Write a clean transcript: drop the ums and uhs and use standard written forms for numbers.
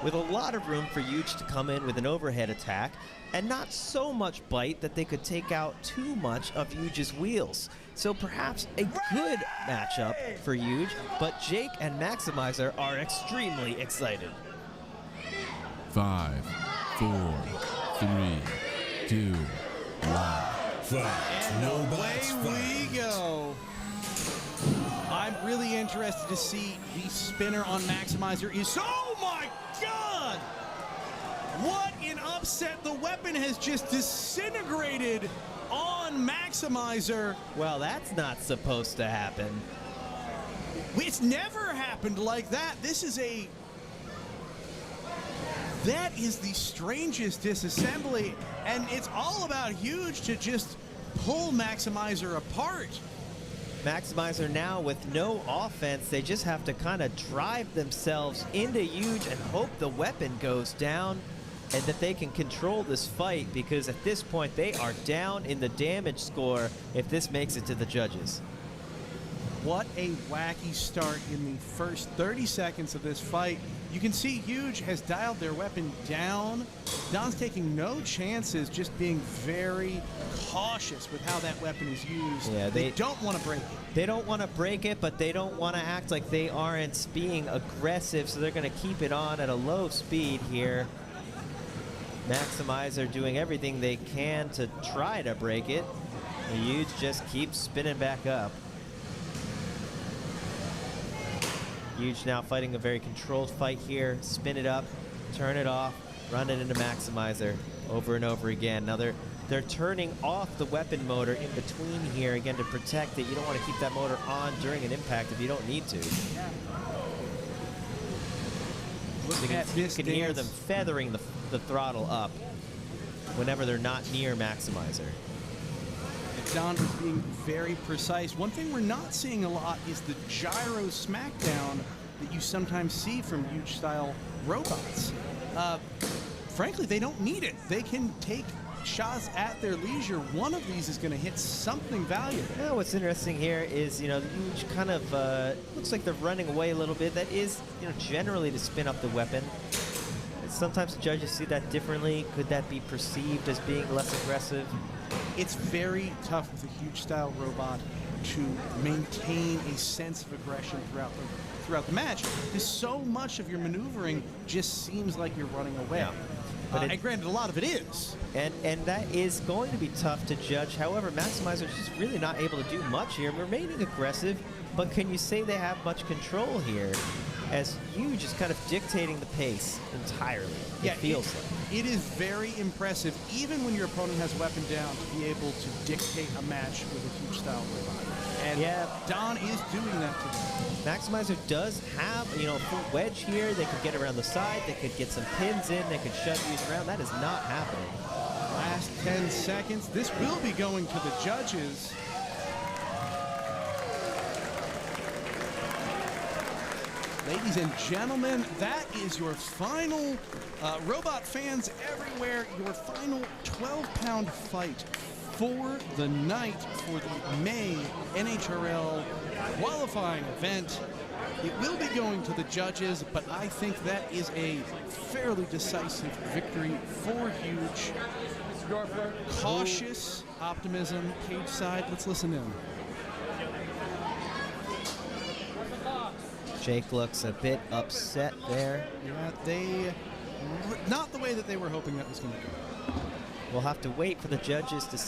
with a lot of room for UUGE to come in with an overhead attack, and not so much bite that they could take out too much of UUGE's wheels. So perhaps a good matchup for UUGE, but Jake and Maximizer are extremely excited. 5, 4, 3, 2, 1. And away we go. I'm really interested to see the spinner on Maximizer is, oh my God! What an upset. The weapon has just disintegrated on Maximizer. Well, that's not supposed to happen. It's never happened like that. That is the strangest disassembly, and it's all about UUGE to just pull Maximizer apart. Maximizer now with no offense, they just have to kind of drive themselves into UUGE and hope the weapon goes down and that they can control this fight, because at this point they are down in the damage score if this makes it to the judges. What a wacky start in the first 30 seconds of this fight. You can see UUGE has dialed their weapon down. Don's taking no chances, just being very cautious with how that weapon is used. Yeah, they don't want to break it. They don't want to break it, but they don't want to act like they aren't being aggressive, so they're going to keep it on at a low speed here. Maximizer doing everything they can to try to break it. And UUGE just keeps spinning back up. UUGE now fighting a very controlled fight here. Spin it up, turn it off, run it into Maximizer over and over again. Now they're turning off the weapon motor in between here, again, to protect it. You don't want to keep that motor on during an impact if you don't need to. You can hear them feathering the throttle up whenever they're not near Maximizer. Don is being very precise. One thing we're not seeing a lot is the gyro smackdown that you sometimes see from UUGE-style robots. Frankly, they don't need it. They can take shots at their leisure. One of these is going to hit something valuable. Yeah, what's interesting here is, the UUGE kind of looks like they're running away a little bit. That is, generally to spin up the weapon. Sometimes the judges see that differently. Could that be perceived as being less aggressive? It's very tough with a UUGE-style robot to maintain a sense of aggression throughout the match, because so much of your maneuvering just seems like you're running away. Yeah. But and granted, a lot of it is. And that is going to be tough to judge. However, Maximizer is just really not able to do much here, remaining aggressive, but can you say they have much control here, as UUGE is kind of dictating the pace entirely, it feels like. It is very impressive, even when your opponent has weapon down, to be able to dictate a match with a UUGE-style robot. And Don is doing that today. Maximizer does have, a full wedge here. They could get around the side. They could get some pins in. They could shut UUGE around. That is not happening. Last 10 seconds. This will be going to the judges. Ladies and gentlemen, that is your final, robot fans everywhere, your final 12-pound fight for the night for the May NHRL qualifying event. It will be going to the judges, but I think that is a fairly decisive victory for UUGE. Cautious optimism, cage side. Let's listen in. Jake looks a bit upset there. Yeah, not the way that they were hoping that was going to go. We'll have to wait for the judges to